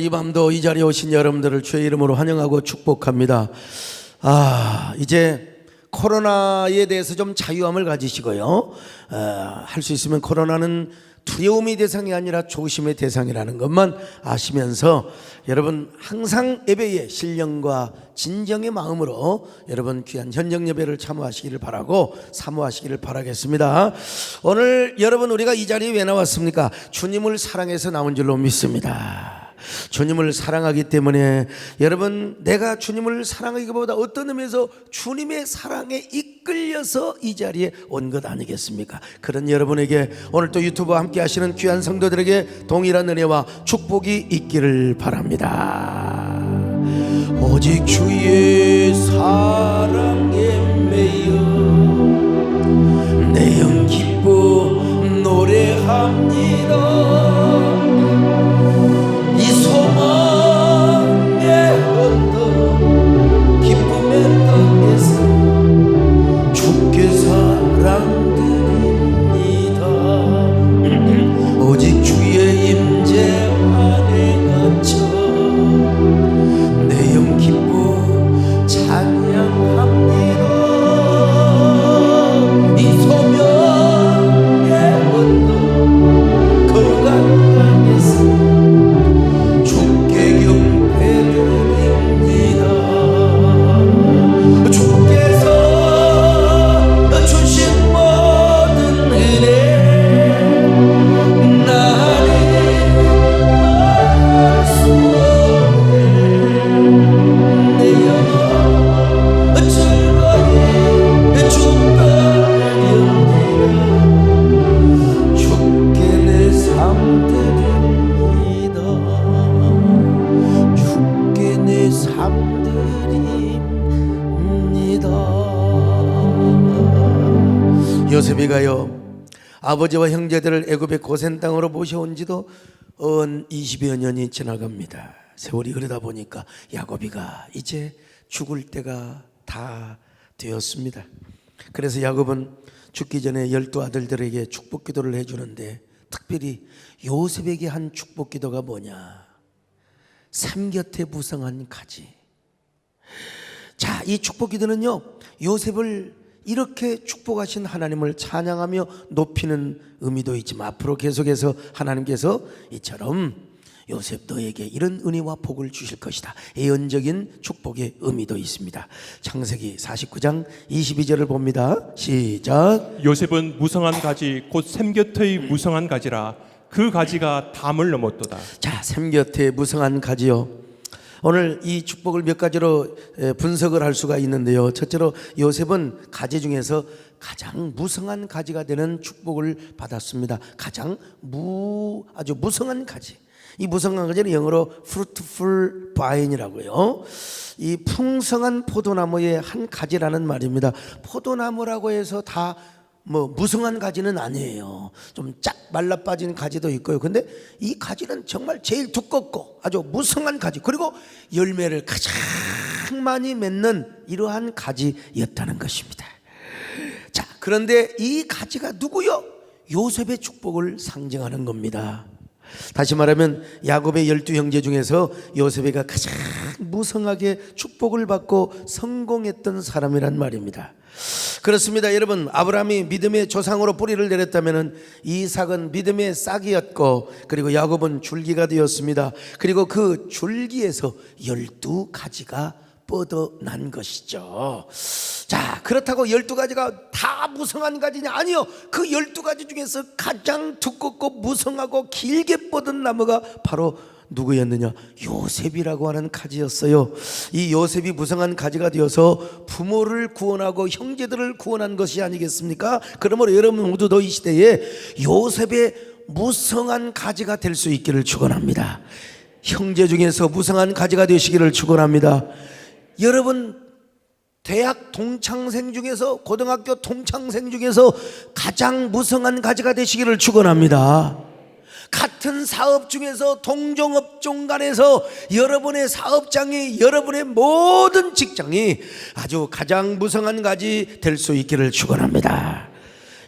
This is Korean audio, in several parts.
이 밤도 이 자리에 오신 여러분들을 주의 이름으로 환영하고 축복합니다. 이제 코로나에 대해서 좀 자유함을 가지시고요. 할 수 있으면 코로나는 두려움의 대상이 아니라 조심의 대상이라는 것만 아시면서 여러분 항상 예배에 신령과 진정의 마음으로 여러분 귀한 현장 예배를 참여하시기를 바라고 사모하시기를 바라겠습니다. 오늘 여러분 우리가 이 자리에 왜 나왔습니까? 주님을 사랑해서 나온 줄로 믿습니다. 주님을 사랑하기 때문에 여러분 내가 주님을 사랑하기보다 어떤 의미에서 주님의 사랑에 이끌려서 이 자리에 온 것 아니겠습니까? 그런 여러분에게 오늘 또 유튜브와 함께 하시는 귀한 성도들에게 동일한 은혜와 축복이 있기를 바랍니다. 오직 주의 사랑에 매여 내 영 기뻐 노래합니다. 이 소망의 언덕 기쁨의 땅에서 주께 사랑드립니다. 오직 주의 임재 안에 갇혀 내 영 기뻐 찬양합니다. 이 소명의 언덕 거룩한 땅에서 요셉이가요 아버지와 형제들을 애굽의 고센 땅으로 모셔온 지도 20여 년이 지나갑니다. 세월이 흐르다 보니까 야곱이가 이제 죽을 때가 다 되었습니다. 그래서 야곱은 죽기 전에 12아들들에게 축복 기도를 해주는데 특별히 요셉에게 한 축복 기도가 뭐냐, 삼곁에 무성한 가지. 자, 이 축복 기도는요 요셉을 이렇게 축복하신 하나님을 찬양하며 높이는 의미도 있지만 앞으로 계속해서 하나님께서 이처럼 요셉 너에게 이런 은혜와 복을 주실 것이다, 예언적인 축복의 의미도 있습니다. 창세기 49장 22절을 봅니다. 시작. 요셉은 무성한 가지 곧 샘 곁의 무성한 가지라 그 가지가 담을 넘었도다. 자, 샘 곁에 무성한 가지요. 오늘 이 축복을 몇 가지로 분석을 할 수가 있는데요. 첫째로 요셉은 가지 중에서 가장 무성한 가지가 되는 축복을 받았습니다. 아주 무성한 가지. 이 무성한 가지는 영어로 fruitful vine이라고요. 이 풍성한 포도나무의 한 가지라는 말입니다. 포도나무라고 해서 다 무성한 가지는 아니에요. 좀 쫙 말라 빠진 가지도 있고요. 근데 이 가지는 정말 제일 두껍고 아주 무성한 가지, 그리고 열매를 가장 많이 맺는 이러한 가지였다는 것입니다. 자, 그런데 이 가지가 누구요? 요셉의 축복을 상징하는 겁니다. 다시 말하면 야곱의 12형제 중에서 요셉이가 가장 무성하게 축복을 받고 성공했던 사람이란 말입니다. 그렇습니다. 여러분, 아브라함이 믿음의 조상으로 뿌리를 내렸다면 이삭은 믿음의 싹이었고, 그리고 야곱은 줄기가 되었습니다. 그리고 그 줄기에서 12가지가 뻗어난 것이죠. 자, 그렇다고 12가지가 다 무성한 가지냐? 아니요. 그 12가지 중에서 가장 두껍고 무성하고 길게 뻗은 나무가 바로 누구였느냐? 요셉이라고 하는 가지였어요. 이 요셉이 무성한 가지가 되어서 부모를 구원하고 형제들을 구원한 것이 아니겠습니까? 그러므로 여러분 모두도 이 시대에 요셉의 무성한 가지가 될 수 있기를 축원합니다. 형제 중에서 무성한 가지가 되시기를 축원합니다. 여러분 대학 동창생 중에서, 고등학교 동창생 중에서 가장 무성한 가지가 되시기를 축원합니다. 같은 사업 중에서 동종업종 간에서 여러분의 사업장이, 여러분의 모든 직장이 아주 가장 무성한 가지 될 수 있기를 축원합니다.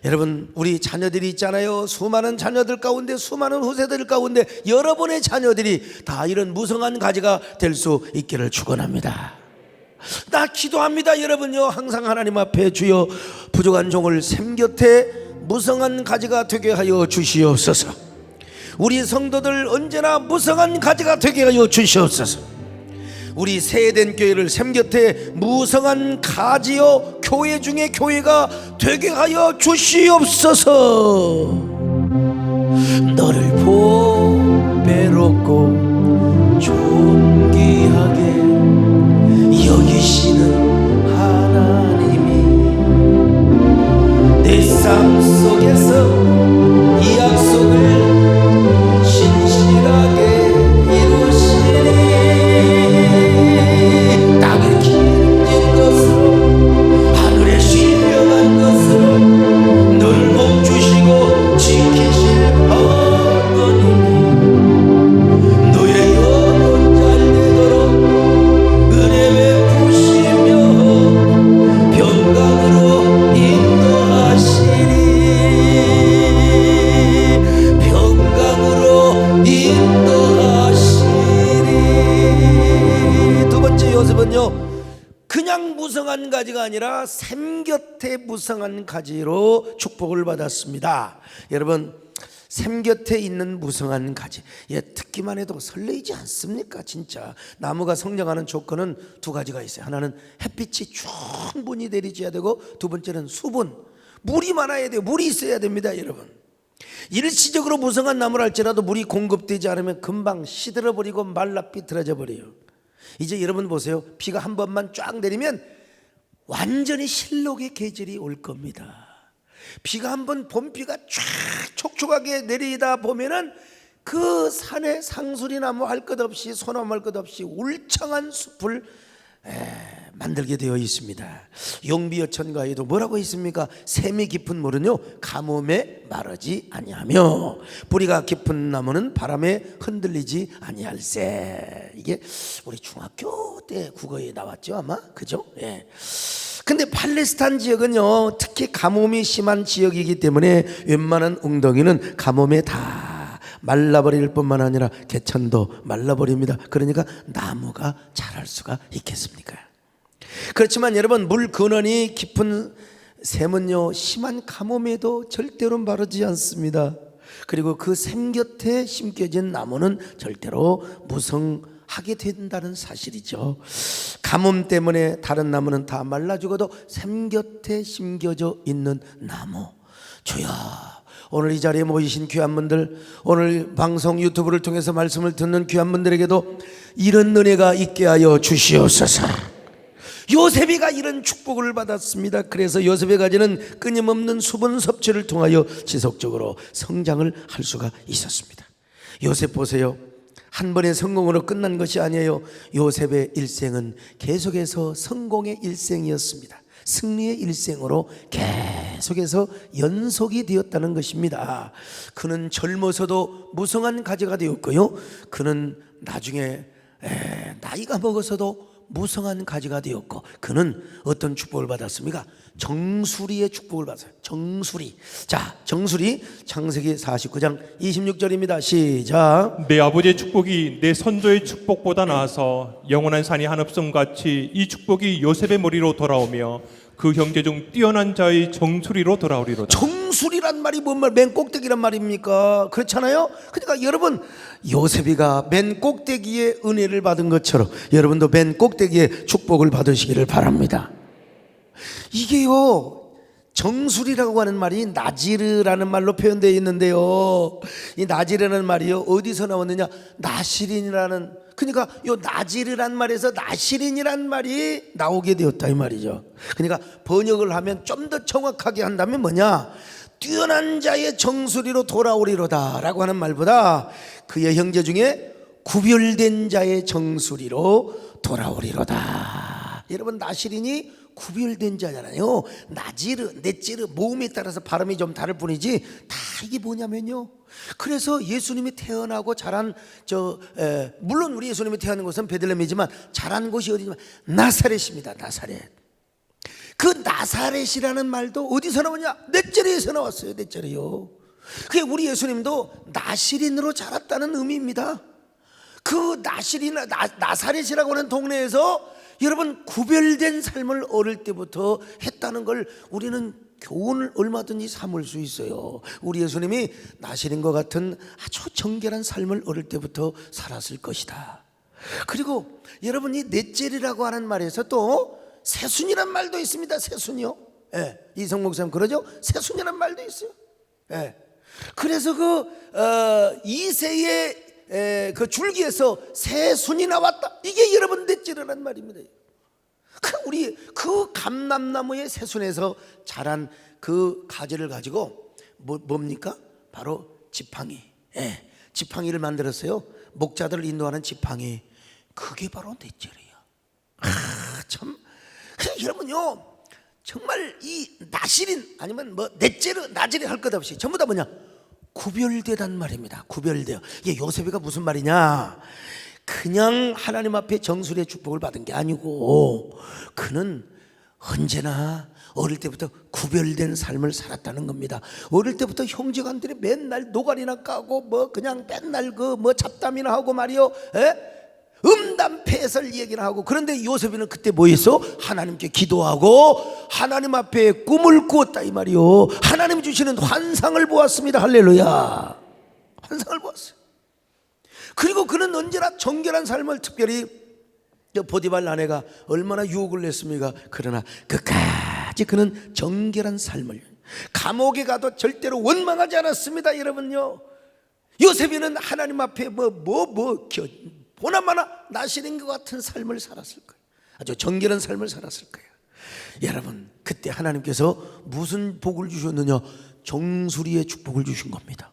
여러분, 우리 자녀들이 있잖아요. 수많은 자녀들 가운데, 수많은 후세들 가운데 여러분의 자녀들이 다 이런 무성한 가지가 될 수 있기를 축원합니다. 나 기도합니다. 여러분요, 항상 하나님 앞에 주여 부족한 종을 샘 곁에 무성한 가지가 되게 하여 주시옵소서. 우리 성도들 언제나 무성한 가지가 되게 하여 주시옵소서. 우리 세된 교회를 샘 곁에 무성한 가지요 교회 중에 교회가 되게 하여 주시옵소서. 너를 보배롭고 존귀하게 여기시는 하나님이 내 삶 속에서 이 약속을 신실하게 이루시니 땅에 기름진 것으로 하늘에 신령한 것으로 늘 멈추시고 지키실 하나님이 너의 영혼 잘되도록 은혜 베푸시며 평강으로 인도하시리. 평강으로 인도하시리. 두 번째 요셉은요, 그냥 무성한 가지가 아니라 샘 곁에 무성한 가지로 축복을 받았습니다. 여러분, 샘 곁에 있는 무성한 가지, 듣기만 해도 설레이지 않습니까? 진짜 나무가 성장하는 조건은 두 가지가 있어요. 하나는 햇빛이 충분히 내리줘야 되고, 두 번째는 수분, 물이 많아야 돼요. 물이 있어야 됩니다. 여러분, 일시적으로 무성한 나무라 할지라도 물이 공급되지 않으면 금방 시들어버리고 말라 삐뚤어져 버려요. 이제 여러분 보세요. 비가 한 번만 쫙 내리면 완전히 실록의 계절이 올 겁니다. 비가 한번 봄비가 쫙 촉촉하게 내리다 보면은 그 산에 상수리 나무 할 것 없이 소나무 할 것 없이 울창한 숲을 만들게 되어 있습니다. 용비어천가에도 뭐라고 있습니까? 샘이 깊은 물은요 가뭄에 마르지 아니하며 뿌리가 깊은 나무는 바람에 흔들리지 아니할세. 이게 우리 중학교 때 국어에 나왔죠 아마, 그죠? 예. 근데 팔레스타인 지역은요 특히 가뭄이 심한 지역이기 때문에 웬만한 웅덩이는 가뭄에 다 말라버릴 뿐만 아니라 개천도 말라버립니다. 그러니까 나무가 자랄 수가 있겠습니까? 그렇지만 여러분, 물 근원이 깊은 샘은요 심한 가뭄에도 절대로 마르지 않습니다. 그리고 그 샘 곁에 심겨진 나무는 절대로 무성하게 된다는 사실이죠. 가뭄 때문에 다른 나무는 다 말라 죽어도 샘 곁에 심겨져 있는 나무, 주여, 오늘 이 자리에 모이신 귀한 분들, 오늘 방송 유튜브를 통해서 말씀을 듣는 귀한 분들에게도 이런 은혜가 있게 하여 주시옵소서. 요셉이가 이런 축복을 받았습니다. 그래서 요셉의 가지는 끊임없는 수분 섭취를 통하여 지속적으로 성장을 할 수가 있었습니다. 요셉 보세요. 한 번의 성공으로 끝난 것이 아니에요. 요셉의 일생은 계속해서 성공의 일생이었습니다. 승리의 일생으로 계속해서 연속이 되었다는 것입니다. 그는 젊어서도 무성한 가지가 되었고요, 그는 나중에 나이가 먹어서도 무성한 가지가 되었고, 그는 어떤 축복을 받았습니까? 정수리의 축복을 받았어요. 정수리. 자, 정수리 창세기 49장 26절입니다. 시작. 내 아버지의 축복이 내 선조의 축복보다 나아서 영원한 산이 한없음같이 이 축복이 요셉의 머리로 돌아오며 그 형제 중 뛰어난 자의 정수리로 돌아오리로다. 정수리란 말이 뭔 말? 맨 꼭대기란 말입니까? 그렇잖아요. 그러니까 여러분, 요셉이가 맨 꼭대기에 은혜를 받은 것처럼 여러분도 맨 꼭대기에 축복을 받으시기를 바랍니다. 이게요, 정수리라고 하는 말이 나지르라는 말로 표현되어 있는데요, 이 나지르라는 말이요 어디서 나왔느냐? 나시린이라는, 그러니까 요 나지르란 말에서 나시린이란 말이 나오게 되었다 이 말이죠. 그러니까 번역을 하면 좀 더 정확하게 한다면 뭐냐? 뛰어난 자의 정수리로 돌아오리로다 라고 하는 말보다 그의 형제 중에 구별된 자의 정수리로 돌아오리로다. 여러분, 나시린이 구별된 자잖아요. 나지르, 넷지르, 모음에 따라서 발음이 좀 다를 뿐이지 다 이게 뭐냐면요, 그래서 예수님이 태어나고 자란 물론 우리 예수님이 태어난 곳은 베들레헴이지만 자란 곳이 어디냐면 나사렛입니다. 나사렛. 그 나사렛이라는 말도 어디서 나오냐? 넷째리에서 나왔어요. 넷째리요. 그게 우리 예수님도 나시린으로 자랐다는 의미입니다. 그 나사렛이라고 하는 동네에서 여러분 구별된 삶을 어릴 때부터 했다는 걸 우리는 교훈을 얼마든지 삼을 수 있어요. 우리 예수님이 나시린과 같은 아주 정결한 삶을 어릴 때부터 살았을 것이다. 그리고 여러분이 넷째리라고 하는 말에서 또 새순이란 말도 있습니다. 새순이요. 예, 이성 목사님 그러죠? 새순이란 말도 있어요. 예. 그래서 그 이새의 그 줄기에서 새순이 나왔다. 이게 여러분 넷째리란 말입니다. 우리 그 감람나무의 새순에서 자란 그 가지를 가지고 뭡니까? 바로 지팡이. 예, 지팡이를 만들었어요. 목자들을 인도하는 지팡이. 그게 바로 넷째리야. 참. 여러분요, 정말 이 나시린 아니면 뭐 넷째르 나제리 할 것 없이 전부 다 뭐냐? 구별되단 말입니다. 구별되어. 이게 요셉이가 무슨 말이냐? 그냥 하나님 앞에 정수리의 축복을 받은 게 아니고 그는 언제나 어릴 때부터 구별된 삶을 살았다는 겁니다. 어릴 때부터 형제간들이 맨날 노가리나 까고 뭐 그냥 맨날 그 뭐 잡담이나 하고 말이요. 음담패설 얘기나 하고. 그런데 요셉이는 그때 뭐 했어? 하나님께 기도하고 하나님 앞에 꿈을 꾸었다 이 말이요. 하나님 주시는 환상을 보았습니다. 할렐루야. 환상을 보았어요. 그리고 그는 언제나 정결한 삶을, 특별히 보디발 아내가 얼마나 유혹을 했습니까? 그러나 끝까지 그는 정결한 삶을, 감옥에 가도 절대로 원망하지 않았습니다. 여러분요, 요셉이는 하나님 앞에 보나마나 나시린 것 같은 삶을 살았을 거예요. 아주 정결한 삶을 살았을 거예요. 여러분, 그때 하나님께서 무슨 복을 주셨느냐? 정수리의 축복을 주신 겁니다.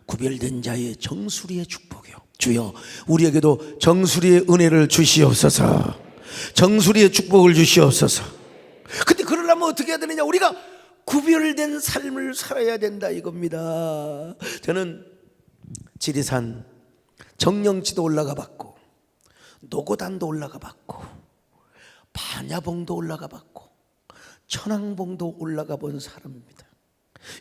구별된 자의 정수리의 축복이요. 주여, 우리에게도 정수리의 은혜를 주시옵소서. 정수리의 축복을 주시옵소서. 근데 그러려면 어떻게 해야 되느냐? 우리가 구별된 삶을 살아야 된다 이겁니다. 저는 지리산 정령지도 올라가 봤고, 노고단도 올라가 봤고, 반야봉도 올라가 봤고, 천왕봉도 올라가 본 사람입니다.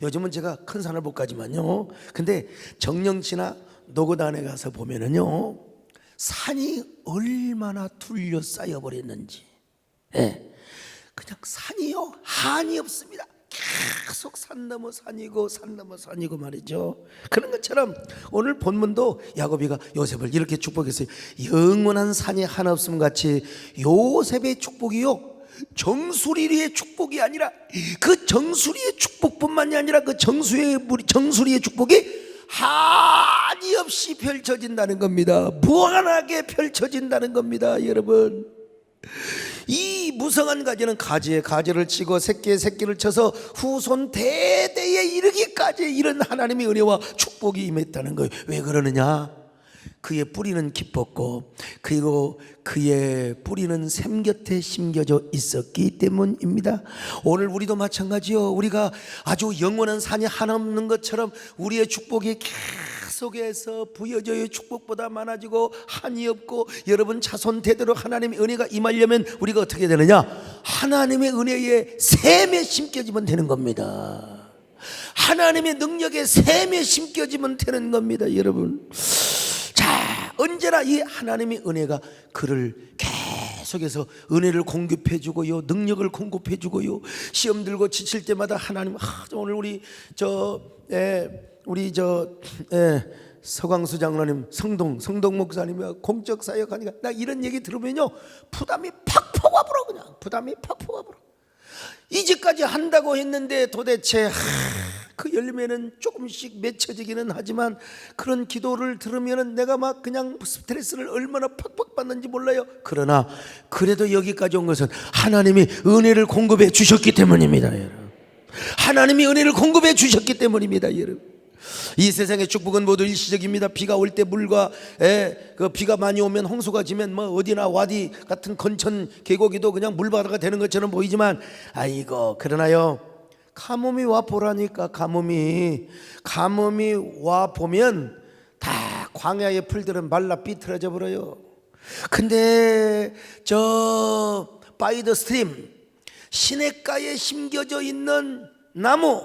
요즘은 제가 큰 산을 못 가지만요, 근데 정령지나 노고단에 가서 보면은요, 산이 얼마나 둘러싸여 버렸는지, 그냥 산이요 한이 없습니다. 계속 산 넘어 산이고 산 넘어 산이고 말이죠. 그런 것처럼 오늘 본문도 야곱이가 요셉을 이렇게 축복했어요. 영원한 산이 하나 없음 같이 요셉의 축복이요, 정수리의 축복이 아니라 그 정수리의 축복뿐만이 아니라 그 정수리의 축복이 한이 없이 펼쳐진다는 겁니다. 무한하게 펼쳐진다는 겁니다. 여러분, 이 무성한 가지는 가지에 가지를 치고 새끼에 새끼를 쳐서 후손 대대에 이르기까지 이런 하나님의 은혜와 축복이 임했다는 거예요. 왜 그러느냐? 그의 뿌리는 깊었고 그리고 그의 뿌리는 샘 곁에 심겨져 있었기 때문입니다. 오늘 우리도 마찬가지요. 우리가 아주 영원한 산이 하나 없는 것처럼 우리의 축복이 계속해서 부여져요. 축복보다 많아지고 한이 없고, 여러분 자손 대대로 하나님의 은혜가 임하려면 우리가 어떻게 되느냐? 하나님의 은혜에 샘에 심겨지면 되는 겁니다. 하나님의 능력에 샘에 심겨지면 되는 겁니다. 여러분, 자, 언제나 이 하나님의 은혜가 그를 계속해서 은혜를 공급해주고요, 능력을 공급해주고요, 시험 들고 지칠 때마다 하나님, 오늘 우리 서광수 장로님, 성동 목사님이 공적 사역하니까 나 이런 얘기 들으면요, 부담이 팍팍 와버려. 그냥 부담이 팍팍 와버려. 이제까지 한다고 했는데 도대체 그 열매는 조금씩 맺혀지기는 하지만 그런 기도를 들으면 내가 막 그냥 스트레스를 얼마나 팍팍 받는지 몰라요. 그러나 그래도 여기까지 온 것은 하나님이 은혜를 공급해 주셨기 때문입니다. 여러분, 하나님이 은혜를 공급해 주셨기 때문입니다. 여러분, 이 세상의 축복은 모두 일시적입니다. 비가 올 때 물과 그 비가 많이 오면 홍수가 지면 뭐 어디나 와디 같은 건천 계곡이도 그냥 물바다가 되는 것처럼 보이지만, 아이고, 그러나요, 가뭄이 와 보라니까. 가뭄이 와 보면 다 광야의 풀들은 말라 삐뚤어져 버려요. 근데 저 바이 더 스트림, 시냇가에 심겨져 있는 나무,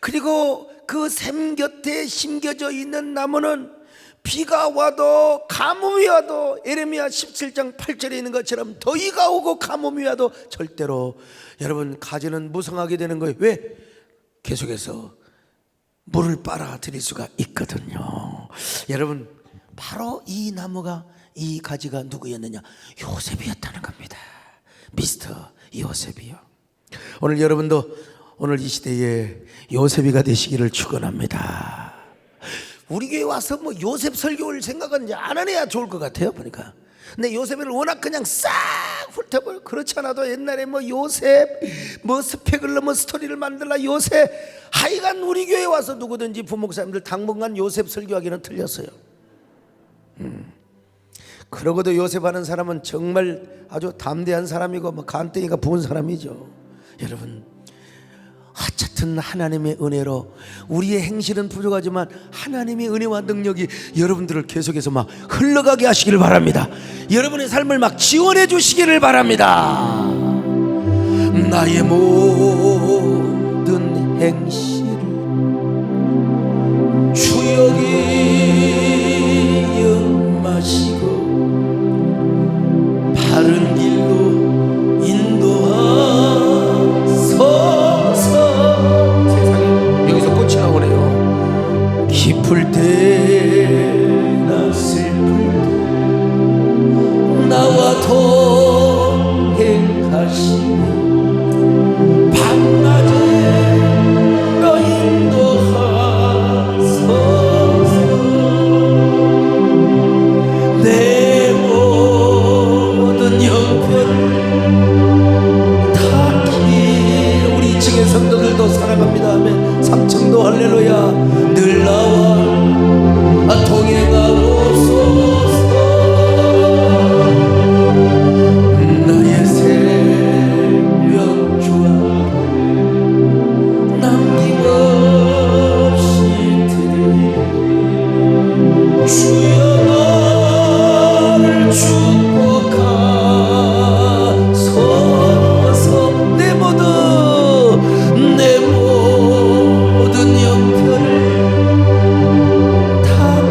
그리고 그 샘 곁에 심겨져 있는 나무는 비가 와도 가뭄이 와도 예레미야 17장 8절에 있는 것처럼 더위가 오고 가뭄이 와도 절대로 여러분 가지는 무성하게 되는 거예요. 왜? 계속해서 물을 빨아들일 수가 있거든요. 여러분 바로 이 나무가 이 가지가 누구였느냐? 요셉이었다는 겁니다. 미스터 요셉이요. 오늘 여러분도 오늘 이 시대에 요셉이가 되시기를 축원합니다. 우리 교회 와서 뭐 요셉 설교를 생각은 이제 안 해야 좋을 것 같아요 보니까. 근데 요셉을 워낙 그냥 싹 훑어버려. 그렇지 않아도 옛날에 뭐 요셉 뭐 스펙을 뭐 스토리를 만들라 요셉, 하여간 우리 교회 와서 누구든지 부목사님들 당분간 요셉 설교하기는 틀렸어요. 그러고도 요셉 하는 사람은 정말 아주 담대한 사람이고 뭐 간땡이가 부은 사람이죠. 여러분 어쨌든 하나님의 은혜로 우리의 행실은 부족하지만 하나님의 은혜와 능력이 여러분들을 계속해서 막 흘러가게 하시기를 바랍니다. 여러분의 삶을 막 지원해 주시기를 바랍니다. 나의 모든 행실을 주여기 영마시고 바른 길로 인도하소서. 세상에 여기서 꽃이 나오네요. 기쁠 때나 슬플 때 나와 동행하시며 밤낮에 너 인도하소서. 내 모든 형편을 다 기. 우리 2층의 성도들도 사랑합니다 하면 3층도 할렐루야. 늘 나와 동행하옵소서. 나의 새벽 주 앞에 남김없이 드리리. 주여 나를 축복하소서. 내 모든 형편을 다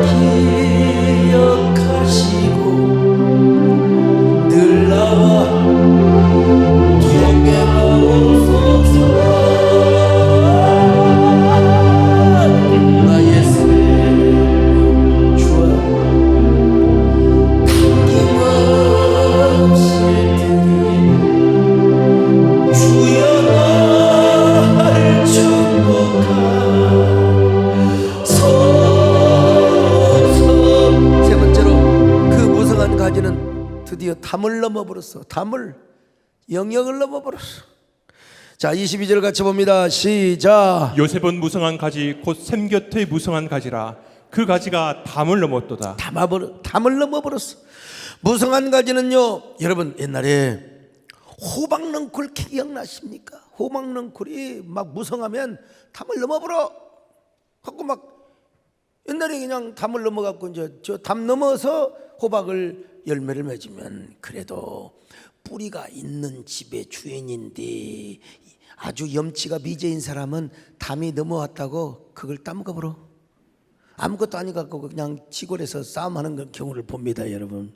기억하시고 늘 나와 동행하옵소서. 나의 새벽 주 앞에 남김없이 드리리. 주여 나를 축복하소서. 세 번째로 그 무성한 가지는 드디어 담을 넘어버렸어. 담을, 영역을 넘어버렸어. 자 22절 같이 봅니다. 시작. 요셉은 무성한 가지 곧 샘 곁의 무성한 가지라. 그 가지가 담을 넘었도다. 담을 넘어버렸어. 무성한 가지는요 여러분 옛날에 호박넝쿨 기억나십니까? 호박넝쿨이 막 무성하면 담을 넘어버려 갖고 막 옛날에 그냥 담을 넘어갖고 이제 저 담 넘어서 호박을 열매를 맺으면 그래도 뿌리가 있는 집의 주인인데 아주 염치가 미제인 사람은 담이 넘어왔다고 그걸 따먹어버려. 아무것도 아니 갖고 그냥 시골에서 싸움하는 경우를 봅니다. 여러분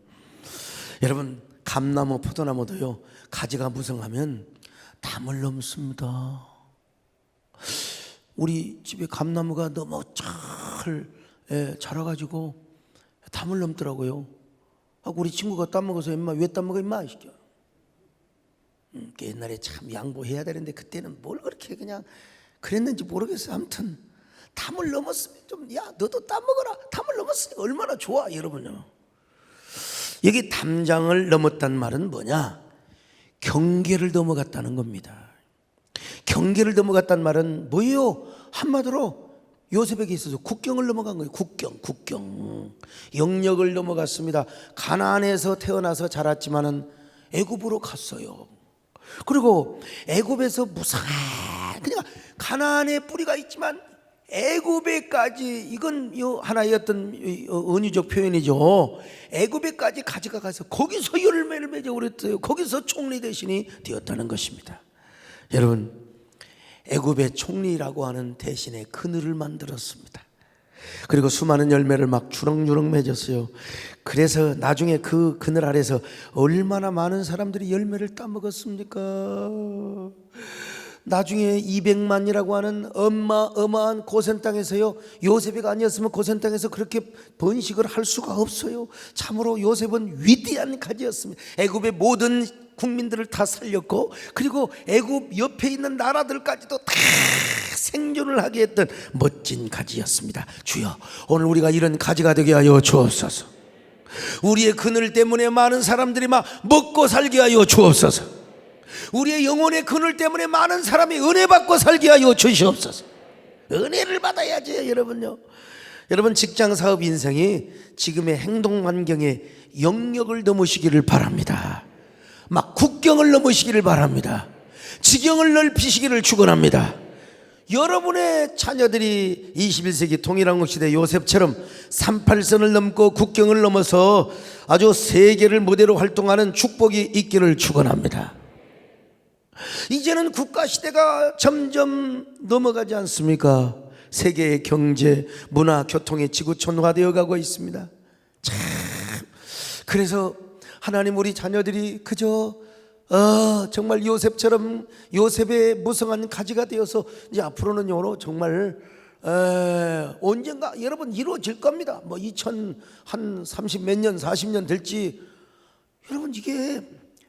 감나무 포도나무도요 가지가 무성하면 담을 넘습니다. 우리 집에 감나무가 너무 잘 자라가지고 담을 넘더라고요. 하고 우리 친구가 따먹어서 임마 왜 따먹어 임마 시켜. 옛날에 참 양보해야 되는데 그때는 뭘 그렇게 그냥 그랬는지 모르겠어요. 아무튼 담을 넘었으면 좀 야 너도 따먹어라. 담을 넘었으니까 얼마나 좋아 여러분요. 여기 담장을 넘었단 말은 뭐냐? 경계를 넘어갔다는 겁니다. 경계를 넘어갔단 말은 뭐예요? 한마디로 요셉에게 있어서 국경을 넘어간 거예요. 국경 영역을 넘어갔습니다. 가나안에서 태어나서 자랐지만은 애굽으로 갔어요. 그리고 애굽에서 무성한 그냥 가나안에 뿌리가 있지만 애굽에까지, 이건 요 하나의 어떤 은유적 표현이죠. 애굽에까지 가져가서 거기서 열매를 맺어 그랬어요. 거기서 총리 대신이 되었다는 것입니다. 여러분, 애굽의 총리라고 하는 대신에 그늘을 만들었습니다. 그리고 수많은 열매를 막 주렁주렁 맺었어요. 그래서 나중에 그 그늘 아래서 얼마나 많은 사람들이 열매를 따먹었습니까? 나중에 200만이라고 하는 어마어마한 고센 땅에서요, 요셉이가 아니었으면 고센 땅에서 그렇게 번식을 할 수가 없어요. 참으로 요셉은 위대한 가지였습니다. 애굽의 모든 국민들을 다 살렸고, 그리고 애굽 옆에 있는 나라들까지도 다 생존을 하게 했던 멋진 가지였습니다. 주여, 오늘 우리가 이런 가지가 되게 하여 주옵소서. 우리의 그늘 때문에 많은 사람들이 막 먹고 살게 하여 주옵소서. 우리의 영혼의 그늘 때문에 많은 사람이 은혜 받고 살게 하여 주시옵소서. 은혜를 받아야지 여러분요. 여러분, 직장 사업 인생이 지금의 행동 환경에 영역을 넘으시기를 바랍니다. 막 국경을 넘으시기를 바랍니다. 지경을 넓히시기를 축원합니다. 여러분의 자녀들이 21세기 통일한국 시대 요셉처럼 38선을 넘고 국경을 넘어서 아주 세계를 무대로 활동하는 축복이 있기를 축원합니다. 이제는 국가 시대가 점점 넘어가지 않습니까? 세계의 경제, 문화, 교통이 지구촌화되어 가고 있습니다. 참, 그래서 하나님, 우리 자녀들이 그저 정말 요셉처럼 요셉의 무성한 가지가 되어서 이제 앞으로는요 정말 언젠가 여러분 이루어질 겁니다. 뭐 2030 몇 년 40년 될지, 여러분 이게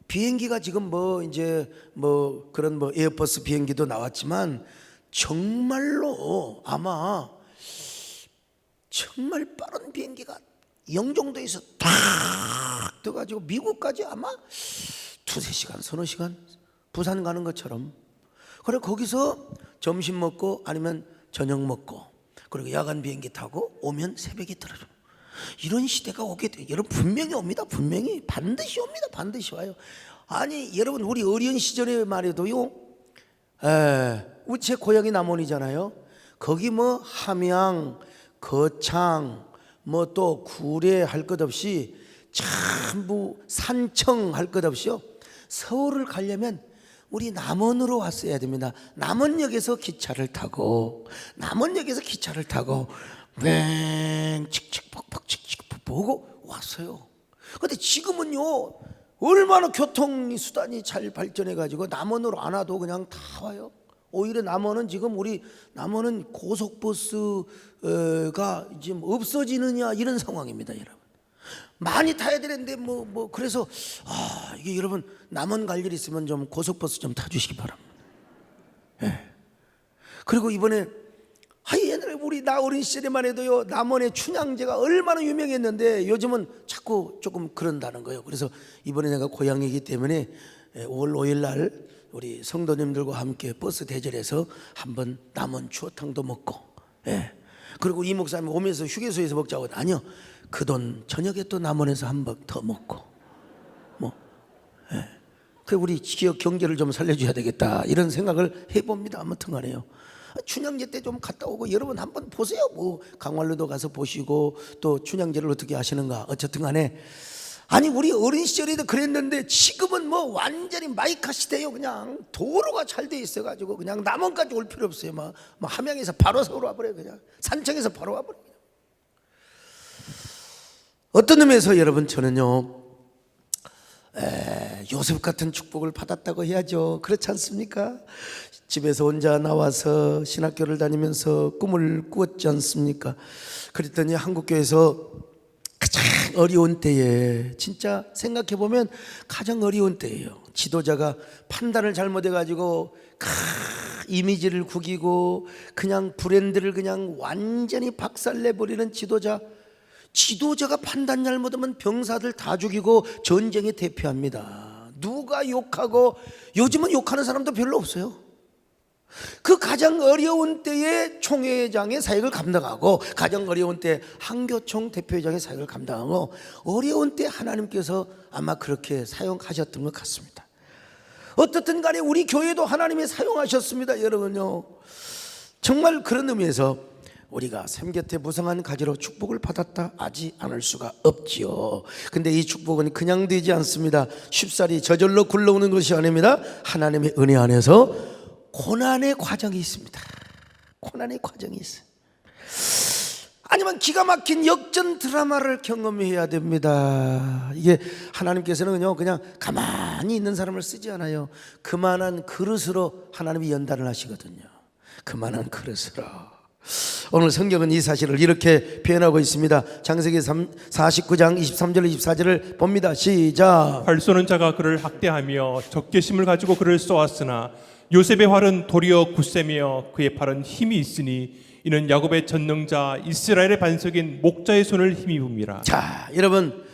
비행기가 지금 뭐 이제 뭐 그런 뭐 에어버스 비행기도 나왔지만 정말로 아마 정말 빠른 비행기가 영종도에서 탁 떠가지고 미국까지 아마 두세 시간 서너 시간 부산 가는 것처럼, 그래 거기서 점심 먹고 아니면 저녁 먹고 그리고 야간 비행기 타고 오면 새벽에 떨어져. 이런 시대가 오게 돼요. 여러분, 분명히 옵니다. 분명히 반드시 옵니다. 반드시 와요. 아니 여러분, 우리 어린 시절에 말해도요, 우리 제 고향이 남원이잖아요. 거기 뭐 함양, 거창, 뭐 또 구례 할 것 없이 전부 산청 할 것 없이요, 서울을 가려면 우리 남원으로 왔어야 됩니다. 남원역에서 기차를 타고 맹 칙칙폭폭 칙칙폭 보고 왔어요. 근데 지금은요 얼마나 교통 수단이 잘 발전해 가지고 남원으로 안 와도 그냥 다 와요. 오히려 남원은 지금 우리 남원은 고속버스가 지금 없어지느냐 이런 상황입니다, 여러분. 많이 타야 되는데 뭐 그래서 이게 여러분, 남원 갈 일 있으면 좀 고속버스 좀 타주시기 바랍니다. 예. 그리고 이번에 옛날에 우리 나 어린 시절에만 해도요, 남원의 춘향제가 얼마나 유명했는데 요즘은 자꾸 조금 그런다는 거예요. 그래서 이번에 내가 고향이기 때문에 5월 5일 날 우리 성도님들과 함께 버스 대절해서 한번 남원 추어탕도 먹고, 그리고 이 목사님 오면서 휴게소에서 먹자고. 아니요, 그 돈 저녁에 또 남원에서 한 번 더 먹고 그 우리 지역 경제를 좀 살려줘야 되겠다 이런 생각을 해봅니다. 아무튼 간에요, 춘향제 때 좀 갔다 오고 여러분 한번 보세요. 뭐 강원도도 가서 보시고 또 춘향제를 어떻게 하시는가. 어쨌든 간에 아니 우리 어린 시절에도 그랬는데 지금은 뭐 완전히 마이카 시대요. 그냥 도로가 잘 돼 있어 가지고 그냥 남원까지 올 필요 없어요. 막 함양에서 바로 서울 와버려요. 그냥 산청에서 바로 와버려요. 어떤 의미에서 여러분, 저는요 요셉 같은 축복을 받았다고 해야죠. 그렇지 않습니까? 집에서 혼자 나와서 신학교를 다니면서 꿈을 꾸었지 않습니까? 그랬더니 한국교회에서 가장 어려운 때에, 진짜 생각해보면 가장 어려운 때예요. 지도자가 판단을 잘못해가지고 이미지를 구기고 그냥 브랜드를 그냥 완전히 박살내버리는 지도자가 판단 잘못하면 병사들 다 죽이고 전쟁에 대표합니다. 누가 욕하고, 요즘은 욕하는 사람도 별로 없어요. 그 가장 어려운 때에 총회장의 사역을 감당하고, 가장 어려운 때 한교총 대표회장의 사역을 감당하고, 어려운 때 하나님께서 아마 그렇게 사용하셨던 것 같습니다. 어떻든 간에 우리 교회도 하나님이 사용하셨습니다. 여러분요, 정말 그런 의미에서 우리가 샘 곁에 무성한 가지로 축복을 받았다 하지 않을 수가 없지요. 근데 이 축복은 그냥 되지 않습니다. 쉽사리 저절로 굴러오는 것이 아닙니다. 하나님의 은혜 안에서 고난의 과정이 있습니다. 고난의 과정이 있어요. 아니면 기가 막힌 역전 드라마를 경험해야 됩니다. 이게 하나님께서는요 그냥 가만히 있는 사람을 쓰지 않아요. 그만한 그릇으로 하나님이 연단을 하시거든요. 그만한 그릇으로. 오늘 성경은 이 사실을 이렇게 표현하고 있습니다. 창세기 49장 23절 24절을 봅니다. 시작. 활 쏘는 자가 그를 학대하며 적개심을 가지고 그를 쏘았으나 요셉의 활은 도리어 굳세며 그의 팔은 힘이 있으니 이는 야곱의 전능자 이스라엘의 반석인 목자의 손을 힘입음이라. 자, 여러분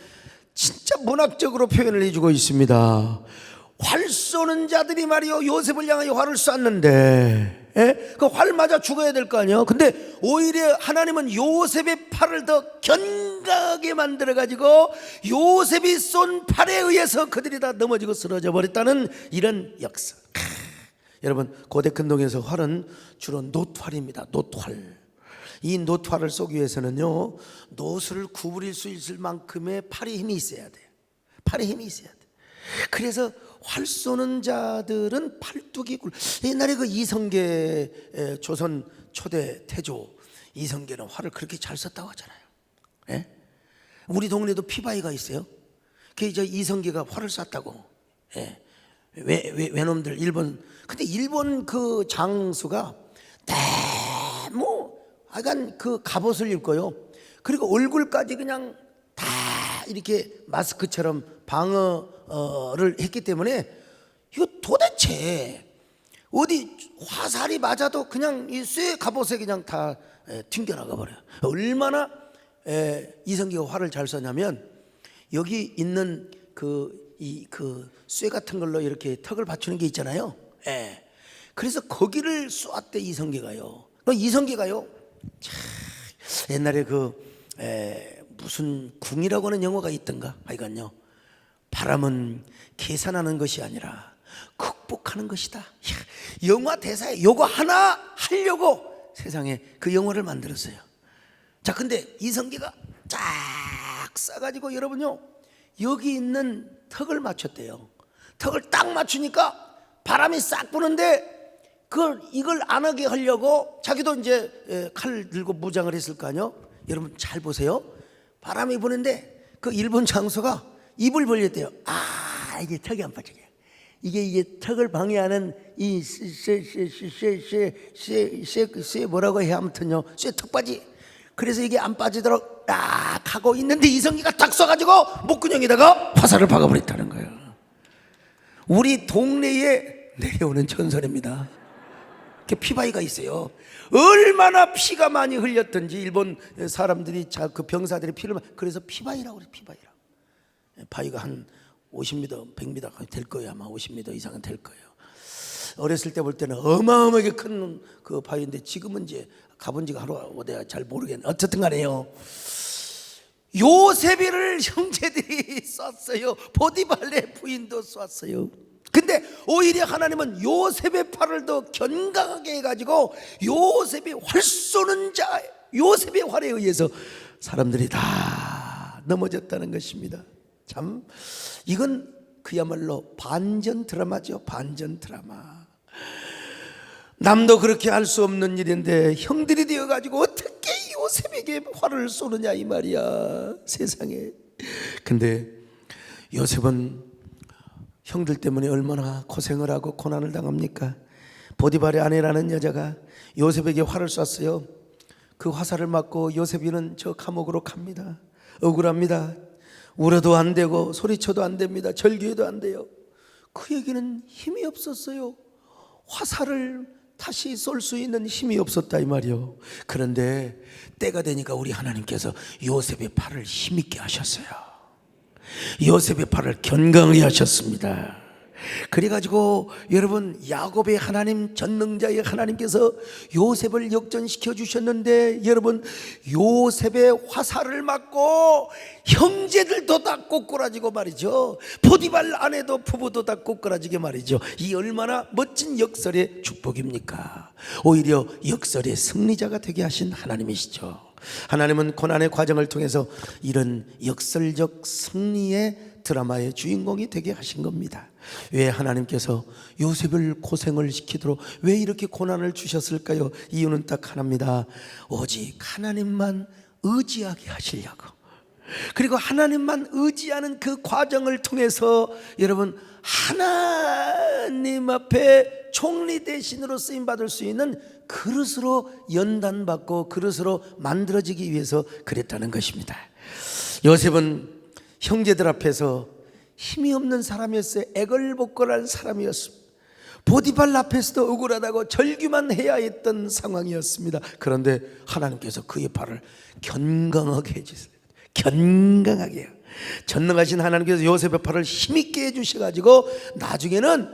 진짜 문학적으로 표현을 해주고 있습니다. 활 쏘는 자들이 말이요 요셉을 향하여 활을 쐈는데 그 활 맞아 죽어야 될 거 아니에요. 근데 오히려 하나님은 요셉의 팔을 더 견고하게 만들어 가지고 요셉이 쏜 팔에 의해서 그들이 다 넘어지고 쓰러져 버렸다는 이런 역사. 여러분 고대 근동에서 활은 주로 놋활입니다. 놋활. 이 놋활을 쏘기 위해서는요 놋을 구부릴 수 있을 만큼의 팔에 힘이 있어야 돼요. 팔에 힘이 있어야 돼. 그래서 활 쏘는 자들은 팔뚝이 옛날에 그 이성계 조선 초대 태조 이성계는 활을 그렇게 잘 썼다고 하잖아요. 예? 우리 동네도 피바이가 있어요. 그 이제 이성계가 활을 쐈다고. 예. 외놈들 일본. 근데 일본 그 장수가 너무 약간 그 갑옷을 입고요. 그리고 얼굴까지 그냥 다 이렇게 마스크처럼 방어를 했기 때문에 이거 도대체 어디 화살이 맞아도 그냥 이 쇠 갑옷에 그냥 다 튕겨나가 버려요. 얼마나 이성기가 활을 잘 쏘냐면 여기 있는 그 쇠 같은 걸로 이렇게 턱을 받치는 게 있잖아요. 그래서 거기를 쏘았대 이성계가요. 이성계가요. 옛날에 무슨 궁이라고 하는 영화가 있던가 하여간요. 바람은 계산하는 것이 아니라 극복하는 것이다. 야, 영화 대사에 요거 하나 하려고 세상에 그 영화를 만들었어요. 자, 근데 이성계가 쫙 싸가지고 여러분요 여기 있는 턱을 맞췄대요. 턱을 딱 맞추니까 바람이 싹 부는데 이걸 안 하게 하려고 자기도 이제 칼 들고 무장을 했을 거 아니요. 여러분 잘 보세요. 바람이 부는데 그 일본 장수가 입을 벌렸대요. 아, 이게 턱이 안 빠지게. 이게 턱을 방해하는 이 쇠 뭐라고 해야 아무튼요. 쇠 턱받이. 그래서 이게 안 빠지도록 딱 하고 있는데 이성기가 딱 쏴가지고 목구멍에다가 화살을 박아버렸다는 거예요. 우리 동네에 내려오는 전설입니다. 피바이가 있어요. 얼마나 피가 많이 흘렸던지 일본 사람들이 그 병사들의 피를 그래서 피바이라고 그래요. 피바이라고. 바위가 한 50m, 100m 될 거예요. 아마 50m 이상은 될 거예요. 어렸을 때 볼 때는 어마어마하게 큰 그 바위인데 지금은 이제 가본 지가 하루 어디야 잘 모르겠네. 어쨌든 간에요. 요셉이를 형제들이 쐈어요. 보디발의 부인도 쐈어요. 근데 오히려 하나님은 요셉의 팔을 더 견강하게 해가지고 요셉이 활 쏘는 자 요셉의 활에 의해서 사람들이 다 넘어졌다는 것입니다. 참 이건 그야말로 반전 드라마죠. 반전 드라마. 남도 그렇게 할 수 없는 일인데 형들이 되어가지고 어떻게 요셉에게 활을 쏘느냐 이 말이야 세상에. 근데 요셉은 형들 때문에 얼마나 고생을 하고 고난을 당합니까? 보디발의 아내라는 여자가 요셉에게 활을 쐈어요. 그 화살을 맞고 요셉이는 저 감옥으로 갑니다. 억울합니다. 울어도 안 되고 소리쳐도 안 됩니다. 절규해도 안 돼요. 그에게는 힘이 없었어요. 화살을 다시 쏠 수 있는 힘이 없었다 이 말이요. 그런데 때가 되니까 우리 하나님께서 요셉의 팔을 힘있게 하셨어요. 요셉의 팔을 견강하게 하셨습니다. 그래가지고 여러분, 야곱의 하나님, 전능자의 하나님께서 요셉을 역전시켜 주셨는데, 여러분, 요셉의 화살을 맞고 형제들도 다 꼬꾸라지고 말이죠. 보디발 아내도 부부도 다 꼬꾸라지게 말이죠. 이 얼마나 멋진 역설의 축복입니까? 오히려 역설의 승리자가 되게 하신 하나님이시죠. 하나님은 고난의 과정을 통해서 이런 역설적 승리의 드라마의 주인공이 되게 하신 겁니다. 왜 하나님께서 요셉을 고생을 시키도록 왜 이렇게 고난을 주셨을까요? 이유는 딱 하나입니다. 오직 하나님만 의지하게 하시려고. 그리고 하나님만 의지하는 그 과정을 통해서 여러분, 하나님 앞에 총리 대신으로 쓰임받을 수 있는 그릇으로 연단받고 그릇으로 만들어지기 위해서 그랬다는 것입니다. 요셉은 형제들 앞에서 힘이 없는 사람이었어요. 애걸복걸한 사람이었습니다. 보디발 앞에서도 억울하다고 절규만 해야 했던 상황이었습니다. 그런데 하나님께서 그의 발을 견강하게 해주세요. 견강하게요. 전능하신 하나님께서 요셉의 팔을 힘있게 해주셔가지고 나중에는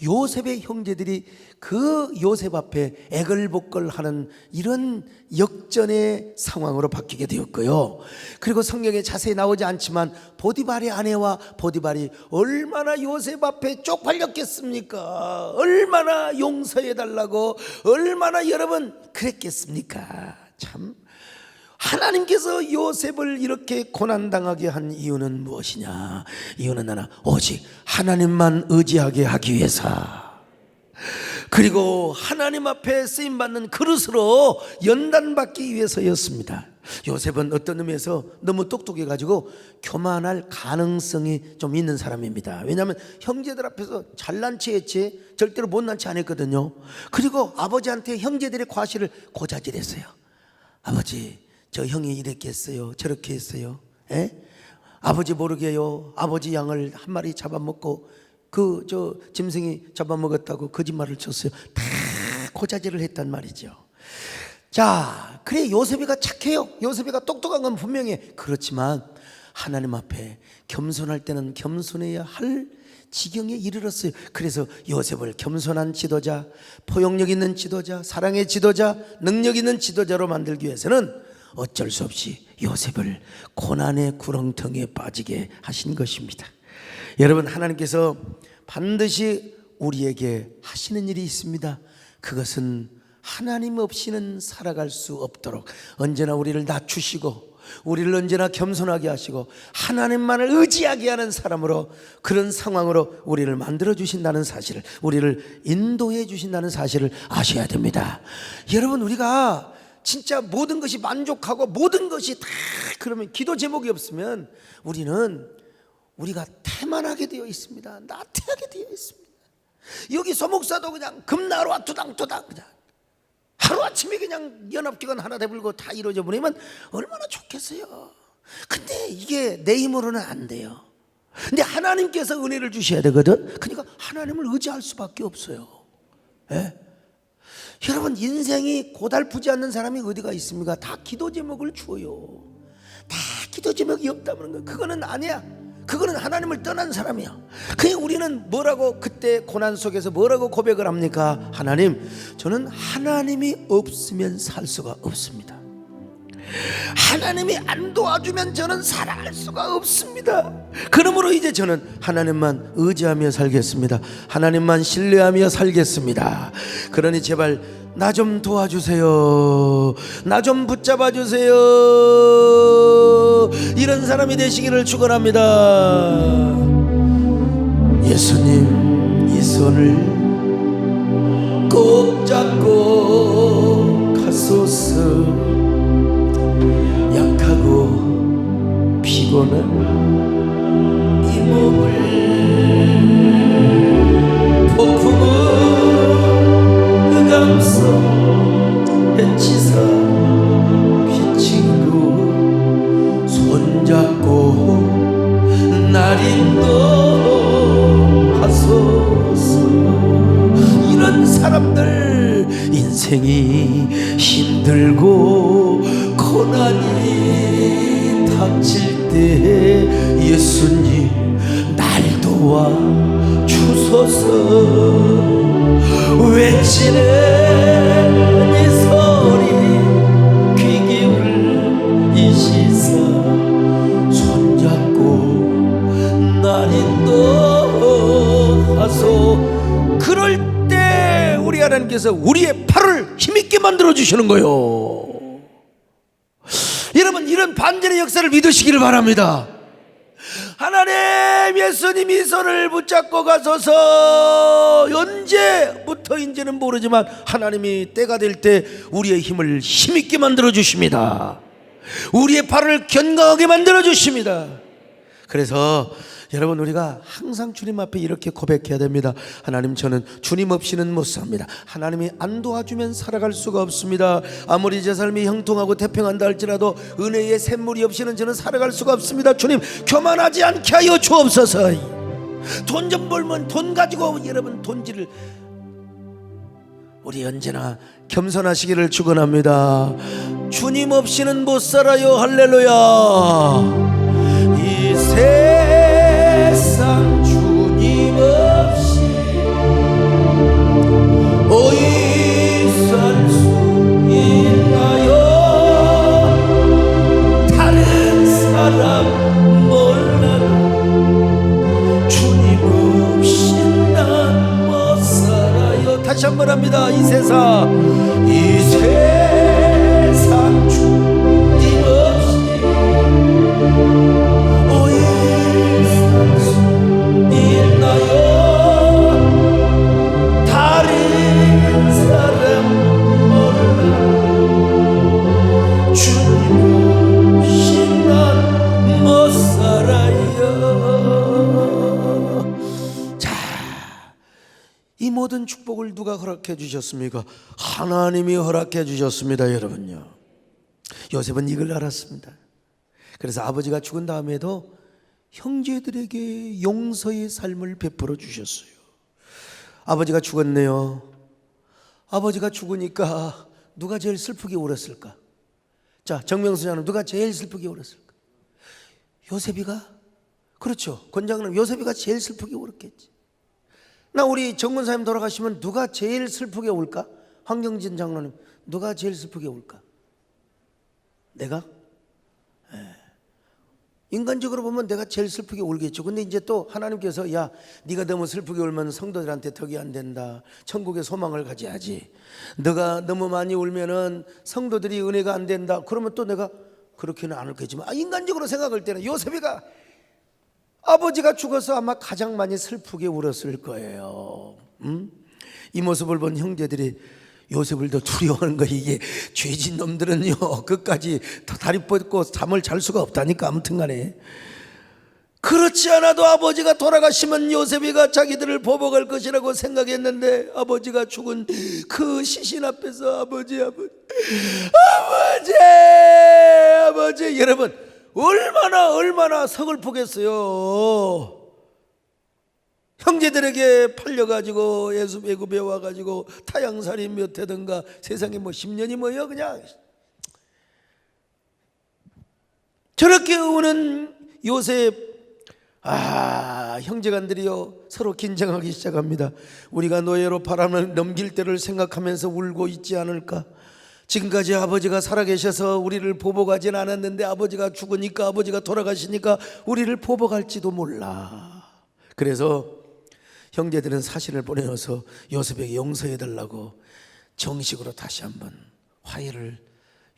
요셉의 형제들이 그 요셉 앞에 애걸복걸하는 이런 역전의 상황으로 바뀌게 되었고요. 그리고 성경에 자세히 나오지 않지만 보디발의 아내와 보디발이 얼마나 요셉 앞에 쪽팔렸겠습니까? 얼마나 용서해달라고 얼마나 여러분 그랬겠습니까? 참, 하나님께서 요셉을 이렇게 고난당하게 한 이유는 무엇이냐? 이유는 하나, 오직 하나님만 의지하게 하기 위해서, 그리고 하나님 앞에 쓰임받는 그릇으로 연단받기 위해서였습니다. 요셉은 어떤 의미에서 너무 똑똑해가지고 교만할 가능성이 좀 있는 사람입니다. 왜냐하면 형제들 앞에서 잘난 체 했지 절대로 못난 체 안 했거든요. 그리고 아버지한테 형제들의 과실을 고자질했어요. 아버지, 저 형이 이렇게 했어요, 저렇게 했어요. 에? 아버지 모르게요, 아버지 양을 한 마리 잡아먹고 그 짐승이 잡아먹었다고 거짓말을 쳤어요. 다 고자질을 했단 말이죠. 자, 그래, 요셉이가 착해요. 요셉이가 똑똑한 건 분명해. 그렇지만 하나님 앞에 겸손할 때는 겸손해야 할 지경에 이르렀어요. 그래서 요셉을 겸손한 지도자, 포용력 있는 지도자, 사랑의 지도자, 능력 있는 지도자로 만들기 위해서는 어쩔 수 없이 요셉을 고난의 구렁텅이에 빠지게 하신 것입니다. 여러분, 하나님께서 반드시 우리에게 하시는 일이 있습니다. 그것은 하나님 없이는 살아갈 수 없도록 언제나 우리를 낮추시고 우리를 언제나 겸손하게 하시고 하나님만을 의지하게 하는 사람으로, 그런 상황으로 우리를 만들어 주신다는 사실을, 우리를 인도해 주신다는 사실을 아셔야 됩니다. 여러분, 우리가 진짜 모든 것이 만족하고 모든 것이 다 그러면 기도 제목이 없으면 우리가 태만하게 되어 있습니다. 나태하게 되어 있습니다. 여기 소목사도 그냥 금나루와 투당투당 그냥 하루아침에 그냥 연합기관 하나 되불고 다 이루어져 버리면 얼마나 좋겠어요. 근데 이게 내 힘으로는 안 돼요. 근데 하나님께서 은혜를 주셔야 되거든. 그러니까 하나님을 의지할 수밖에 없어요. 예? 여러분, 인생이 고달프지 않는 사람이 어디가 있습니까? 다 기도 제목을 주어요. 다 기도 제목이 없다는 거, 그거는 아니야. 그거는 하나님을 떠난 사람이야. 그냥 우리는 뭐라고 그때 고난 속에서 뭐라고 고백을 합니까? 하나님, 저는 하나님이 없으면 살 수가 없습니다. 하나님이 안 도와주면 저는 살아갈 수가 없습니다. 그러므로 이제 저는 하나님만 의지하며 살겠습니다. 하나님만 신뢰하며 살겠습니다. 그러니 제발 나 좀 도와주세요. 나 좀 붙잡아 주세요. 이런 사람이 되시기를 축원합니다. 예수님, 이 손을 꼭 잡고 가소서. 약하고 피곤한 이 몸을 폭풍은 감싸 해치사 비치고 손잡고 날 인도하소서. 이런 사람들 인생이 힘들고 고난이 닥칠 때 예수님 날 도와 주소서. 주옵소서. 외치는 이 소리 귀 기울이시사 손잡고 날 인도하소. 그럴 때 우리 하나님께서 우리의 팔을 힘있게 만들어 주시는 거예요. 여러분, 이런 반전의 역사를 믿으시기를 바랍니다. 하나님, 예수님이 손을 붙잡고 가소서. 언제부터인지는 모르지만 하나님이 때가 될 때 우리의 힘을 힘있게 만들어 주십니다. 우리의 팔을 견강하게 만들어 주십니다. 그래서 여러분, 우리가 항상 주님 앞에 이렇게 고백해야 됩니다. 하나님, 저는 주님 없이는 못 삽니다. 하나님이 안 도와주면 살아갈 수가 없습니다. 아무리 제 삶이 형통하고 태평한다 할지라도 은혜의 샘물이 없이는 저는 살아갈 수가 없습니다. 주님, 교만하지 않게 하여 주옵소서. 돈 좀 벌면 돈 가지고 여러분 돈질을, 우리 언제나 겸손하시기를 축원합니다. 주님 없이는 못 살아요. 할렐루야. 이 세상 주님 없이 어이 살 수 있나요? 다른 사람 몰라도 주님 없이 난 못 살아요. 다시 한번 합니다. 이 세상 주님 없이 이 모든 축복을 누가 허락해 주셨습니까? 하나님이 허락해 주셨습니다. 여러분요, 요셉은 이걸 알았습니다. 그래서 아버지가 죽은 다음에도 형제들에게 용서의 삶을 베풀어 주셨어요. 아버지가 죽었네요. 아버지가 죽으니까 누가 제일 슬프게 울었을까? 자, 정명수장은 누가 제일 슬프게 울었을까? 요셉이가? 그렇죠. 권장은 요셉이가 제일 슬프게 울었겠지. 나 우리 정권사님 돌아가시면 누가 제일 슬프게 울까? 황경진 장로님, 누가 제일 슬프게 울까? 내가? 인간적으로 보면 내가 제일 슬프게 울겠죠. 근데 이제 또 하나님께서, 야, 네가 너무 슬프게 울면 성도들한테 덕이 안 된다. 천국의 소망을 가져야지. 너가 너무 많이 울면은 성도들이 은혜가 안 된다. 그러면 또 내가 그렇게는 안 울겠지만, 인간적으로 생각할 때는 요셉이가 아버지가 죽어서 아마 가장 많이 슬프게 울었을 거예요. 이 모습을 본 형제들이 요셉을 더 두려워하는 거예요. 이게 죄진 놈들은요, 끝까지 다리 뻗고 잠을 잘 수가 없다니까. 아무튼 간에 그렇지 않아도 아버지가 돌아가시면 요셉이가 자기들을 보복할 것이라고 생각했는데, 아버지가 죽은 그 시신 앞에서 아버지 여러분, 얼마나 서글프겠어요. 형제들에게 팔려가지고 애굽에 와가지고 타양살이 몇 해든가, 세상에 뭐 10년이 뭐요. 그냥 저렇게 우는 요셉, 형제간들이요 서로 긴장하기 시작합니다. 우리가 노예로 바람을 넘길 때를 생각하면서 울고 있지 않을까? 지금까지 아버지가 살아계셔서 우리를 보복하진 않았는데 아버지가 죽으니까, 아버지가 돌아가시니까 우리를 보복할지도 몰라. 그래서 형제들은 사신을 보내어서 요셉에게 용서해달라고 정식으로 다시 한번 화해를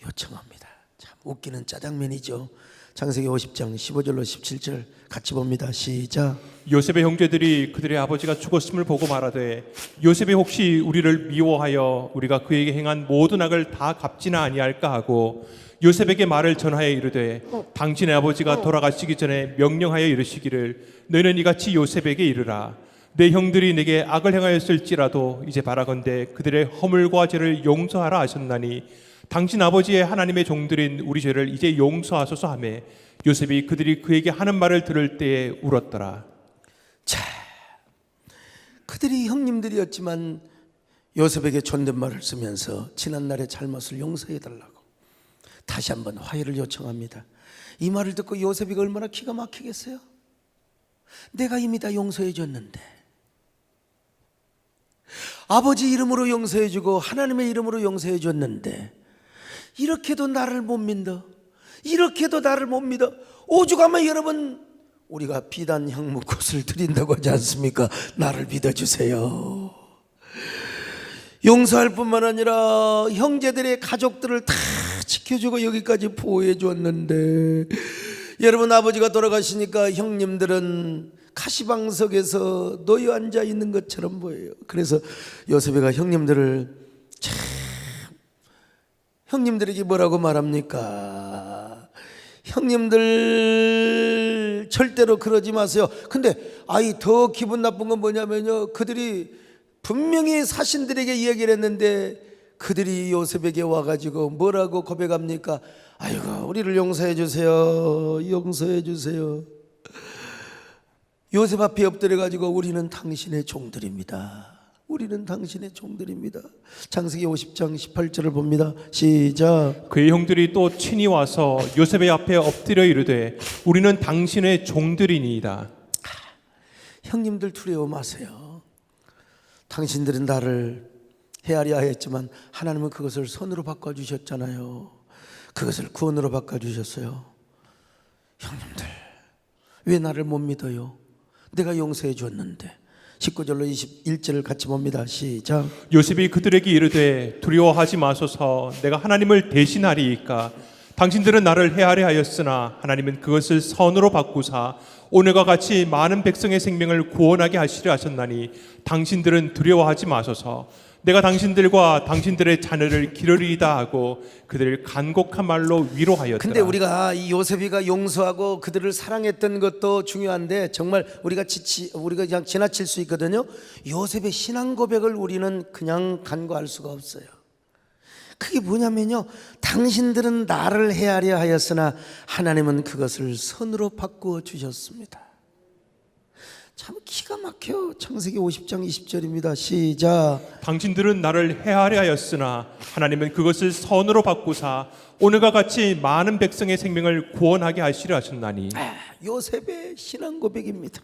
요청합니다. 참 웃기는 짜장면이죠. 창세기 50장 15절로 17절 같이 봅니다. 시작. 요셉의 형제들이 그들의 아버지가 죽었음을 보고 말하되, 요셉이 혹시 우리를 미워하여 우리가 그에게 행한 모든 악을 다 갚지나 아니할까 하고 요셉에게 말을 전하여 이르되, 당신의 아버지가 돌아가시기 전에 명령하여 이르시기를, 너희는 이같이 요셉에게 이르라. 내 형들이 내게 악을 행하였을지라도 이제 바라건대 그들의 허물과 죄를 용서하라 하셨나니, 당신 아버지의 하나님의 종들인 우리 죄를 이제 용서하소서 하매, 요셉이 그들이 그에게 하는 말을 들을 때에 울었더라. 자, 그들이 형님들이었지만 요셉에게 존댓말을 쓰면서 지난날의 잘못을 용서해달라고 다시 한번 화해를 요청합니다. 이 말을 듣고 요셉이가 얼마나 기가 막히겠어요? 내가 이미 다 용서해 줬는데 아버지 이름으로 용서해주고 하나님의 이름으로 용서해줬는데 이렇게도 나를 못 믿어. 이렇게도 나를 못 믿어. 오죽하면 여러분 우리가 비단 향목꽃을 드린다고 하지 않습니까? 나를 믿어주세요. 용서할 뿐만 아니라 형제들의 가족들을 다 지켜주고 여기까지 보호해 줬는데 여러분 아버지가 돌아가시니까 형님들은 가시방석에서 놓여 앉아 있는 것처럼 보여요. 그래서 요셉이가 형님들에게 뭐라고 말합니까? 형님들 절대로 그러지 마세요. 근데 더 기분 나쁜 건 뭐냐면요, 그들이 분명히 사신들에게 이야기를 했는데 그들이 요셉에게 와가지고 뭐라고 고백합니까? 아이고 우리를 용서해 주세요. 용서해 주세요. 요셉 앞에 엎드려가지고 우리는 당신의 종들입니다. 우리는 당신의 종들입니다. 창세기 50장 18절을 봅니다. 시작. 그의 형들이 또 친히 와서 요셉의 앞에 엎드려 이르되 우리는 당신의 종들이니이다. 형님들 두려워 마세요. 당신들은 나를 헤아려 하였지만 하나님은 그것을 선으로 바꿔주셨잖아요. 그것을 구원으로 바꿔주셨어요. 형님들 왜 나를 못 믿어요? 내가 용서해 줬는데. 19절로 21절을 같이 봅니다. 시작. 요셉이 그들에게 이르되 두려워하지 마소서 내가 하나님을 대신하리이까 당신들은 나를 헤아려 하였으나 하나님은 그것을 선으로 바꾸사 오늘과 같이 많은 백성의 생명을 구원하게 하시려 하셨나니 당신들은 두려워하지 마소서 내가 당신들과 당신들의 자녀를 기르리이다 하고 그들을 간곡한 말로 위로하였더라. 근데 우리가 이 요셉이가 용서하고 그들을 사랑했던 것도 중요한데 정말 우리가 그냥 지나칠 수 있거든요. 요셉의 신앙 고백을 우리는 그냥 간과할 수가 없어요. 그게 뭐냐면요, 당신들은 나를 헤아려 하였으나 하나님은 그것을 선으로 바꾸어 주셨습니다. 참 기가 막혀. 창세기 50장 20절입니다. 시작. 당신들은 나를 헤아려 하였으나 하나님은 그것을 선으로 바꾸사 오늘과 같이 많은 백성의 생명을 구원하게 하시려 하셨나니. 요셉의 신앙 고백입니다.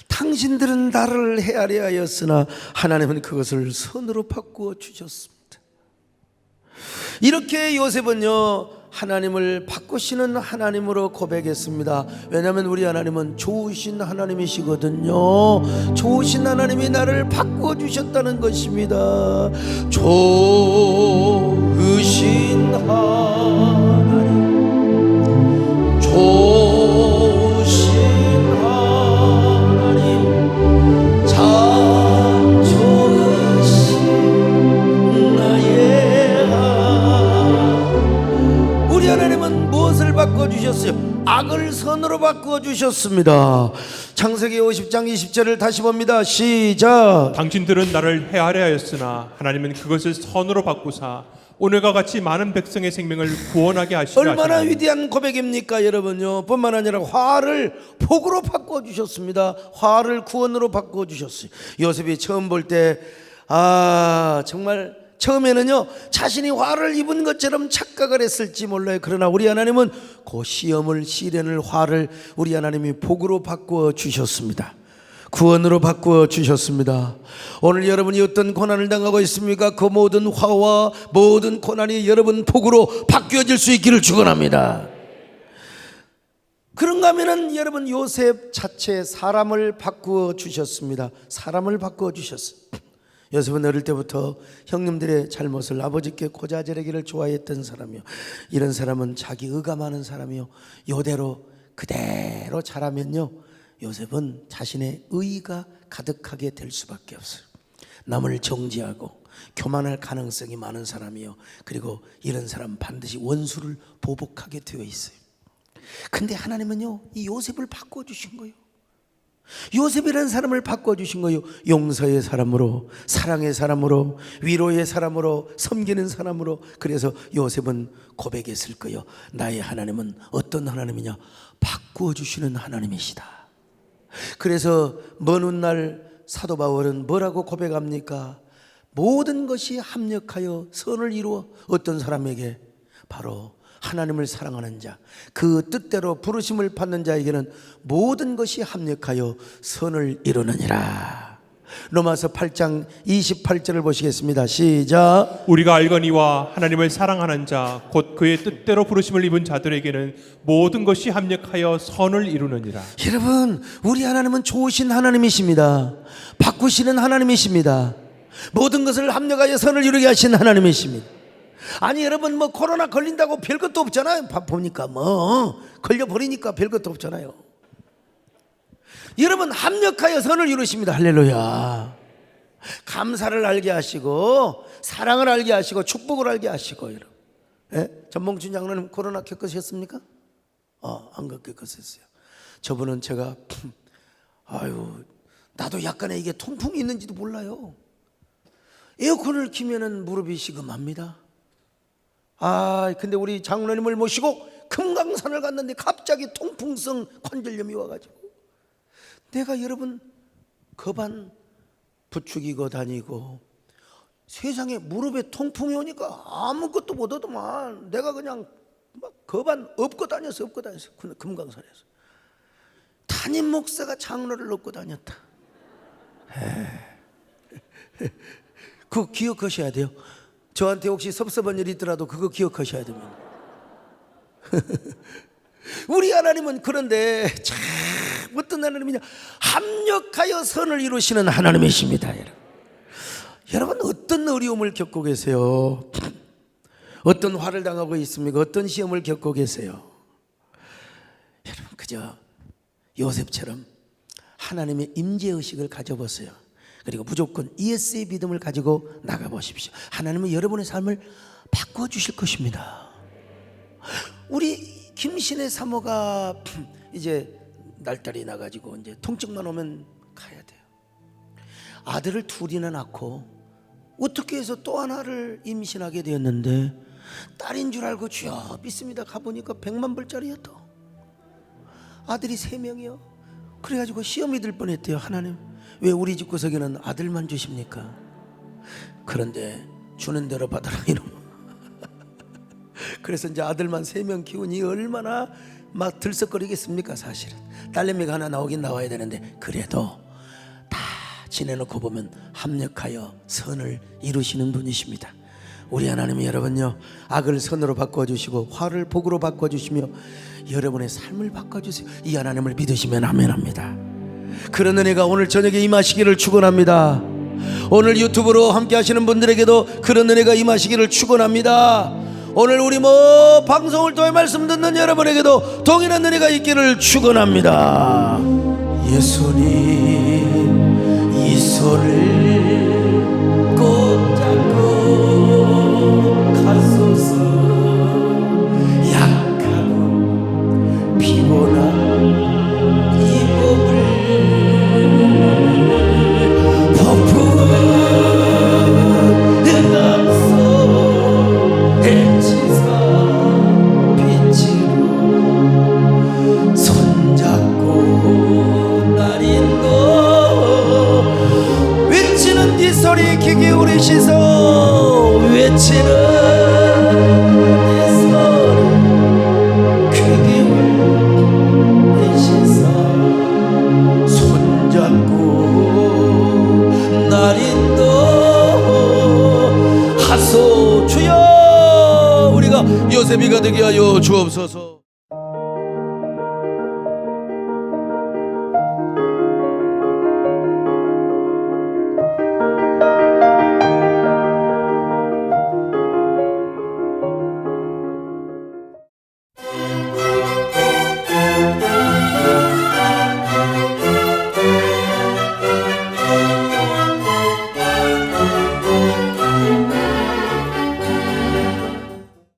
당신들은 나를 헤아려 하였으나 하나님은 그것을 선으로 바꾸어 주셨습니다. 이렇게 요셉은요 하나님을 바꾸시는 하나님으로 고백했습니다. 왜냐하면 우리 하나님은 좋으신 하나님이시거든요. 좋으신 하나님이 나를 바꾸어 주셨다는 것입니다. 좋으신 하나님, 좋으신 하나님, 참 좋으신 나의 하나님. 우리 하나님은 무엇을 바꿔주셨어요? 악을 선으로 바꿔주셨습니다. 창세기 50장 20절을 다시 봅니다. 시작. 당신들은 나를 헤아려 하였으나 하나님은 그것을 선으로 바꾸사 오늘과 같이 많은 백성의 생명을 구원하게 하시려 얼마나 하시나니. 위대한 고백입니까 여러분요. 뿐만 아니라 화를 복으로 바꿔주셨습니다. 화를 구원으로 바꿔주셨어요. 요셉이 처음 볼 때 정말 처음에는요 자신이 화를 입은 것처럼 착각을 했을지 몰라요. 그러나 우리 하나님은 그 시험을, 시련을, 화를 우리 하나님이 복으로 바꾸어 주셨습니다. 구원으로 바꾸어 주셨습니다. 오늘 여러분이 어떤 고난을 당하고 있습니까? 그 모든 화와 모든 고난이 여러분 복으로 바뀌어질 수 있기를 축원합니다. 그런가 하면은 여러분 요셉 자체 사람을 바꾸어 주셨습니다. 사람을 바꾸어 주셨어요. 요셉은 어릴 때부터 형님들의 잘못을 아버지께 고자질하기를 좋아했던 사람이요. 이런 사람은 자기 의가 많은 사람이요. 요대로 그대로 자라면요 요셉은 자신의 의가 가득하게 될 수밖에 없어요. 남을 정죄하고 교만할 가능성이 많은 사람이요. 그리고 이런 사람 반드시 원수를 보복하게 되어 있어요. 근데 하나님은요 이 요셉을 바꿔주신 거예요. 요셉이라는 사람을 바꿔주신 거예요. 용서의 사람으로, 사랑의 사람으로, 위로의 사람으로, 섬기는 사람으로. 그래서 요셉은 고백했을 거예요. 나의 하나님은 어떤 하나님이냐? 바꾸어주시는 하나님이시다. 그래서 먼 훗날 사도 바울은 뭐라고 고백합니까? 모든 것이 합력하여 선을 이루어 어떤 사람에게? 바로 하나님을 사랑하는 자, 그 뜻대로 부르심을 받는 자에게는 모든 것이 합력하여 선을 이루느니라. 로마서 8장 28절을 보시겠습니다. 시작. 우리가 알거니와 하나님을 사랑하는 자 곧 그의 뜻대로 부르심을 입은 자들에게는 모든 것이 합력하여 선을 이루느니라. 여러분, 우리 하나님은 좋으신 하나님이십니다. 바꾸시는 하나님이십니다. 모든 것을 합력하여 선을 이루게 하신 하나님이십니다. 아니 여러분, 뭐 코로나 걸린다고 별것도 없잖아요. 보니까 뭐 걸려버리니까 별것도 없잖아요. 여러분, 합력하여 선을 이루십니다. 할렐루야. 감사를 알게 하시고 사랑을 알게 하시고 축복을 알게 하시고. 여러분, 예? 전봉준 장로님 코로나 겪으셨습니까? 안 겪으셨어요. 저분은 제가 나도 약간의 이게 통풍이 있는지도 몰라요. 에어컨을 키면은 무릎이 시금합니다. 근데 우리 장로님을 모시고 금강산을 갔는데 갑자기 통풍성 관절염이 와가지고 내가 여러분 거반 부축이고 다니고 세상에 무릎에 통풍이 오니까 아무것도 못 하더만 내가 그냥 막 거반 업고 다녔어. 금강산에서 담임 목사가 장로를 업고 다녔다. 그거 기억하셔야 돼요. 저한테 혹시 섭섭한 일이 있더라도 그거 기억하셔야 됩니다. 우리 하나님은 그런데 참 어떤 하나님이냐, 합력하여 선을 이루시는 하나님이십니다. 여러분, 어떤 어려움을 겪고 계세요? 어떤 화를 당하고 있습니까? 어떤 시험을 겪고 계세요? 여러분, 그저 요셉처럼 하나님의 임재의식을 가져보세요. 그리고 무조건 ES의 믿음을 가지고 나가보십시오. 하나님은 여러분의 삶을 바꿔주실 것입니다. 우리 김신의 사모가 이제 날달이 나가지고 이제 통증만 오면 가야 돼요. 아들을 둘이나 낳고 어떻게 해서 또 하나를 임신하게 되었는데 딸인 줄 알고 주여 믿습니다 가보니까 100만 불짜리였다. 아들이 3명이요. 그래가지고 시험이 들 뻔했대요. 하나님, 왜 우리 집 구석에는 아들만 주십니까? 그런데 주는 대로 받아라 이놈. 그래서 이제 아들만 3명 키우니 얼마나 막 들썩거리겠습니까? 사실은 딸내미가 하나 나오긴 나와야 되는데 그래도 다 지내놓고 보면 합력하여 선을 이루시는 분이십니다. 우리 하나님이 여러분요, 악을 선으로 바꿔주시고 화를 복으로 바꿔주시며 여러분의 삶을 바꿔주세요. 이 하나님을 믿으시면 아멘합니다. 그런 은혜가 오늘 저녁에 임하시기를 축원합니다. 오늘 유튜브로 함께 하시는 분들에게도 그런 은혜가 임하시기를 축원합니다. 오늘 우리 방송을 통해 말씀 듣는 여러분에게도 동일한 은혜가 있기를 축원합니다. 예수님, 이 손을 꼭 잡고 가소서. 약하고 피곤한 이 몸을 폭풍은 앞서 해치사 빛으로 손잡고 날인도 외치는 네 소리 귀 기울이시소. 외치는 네 소리 귀 기울이시소. 손잡고 날인도 하소. 주여, 우리가 요셉이가 되게 하여 주옵소서.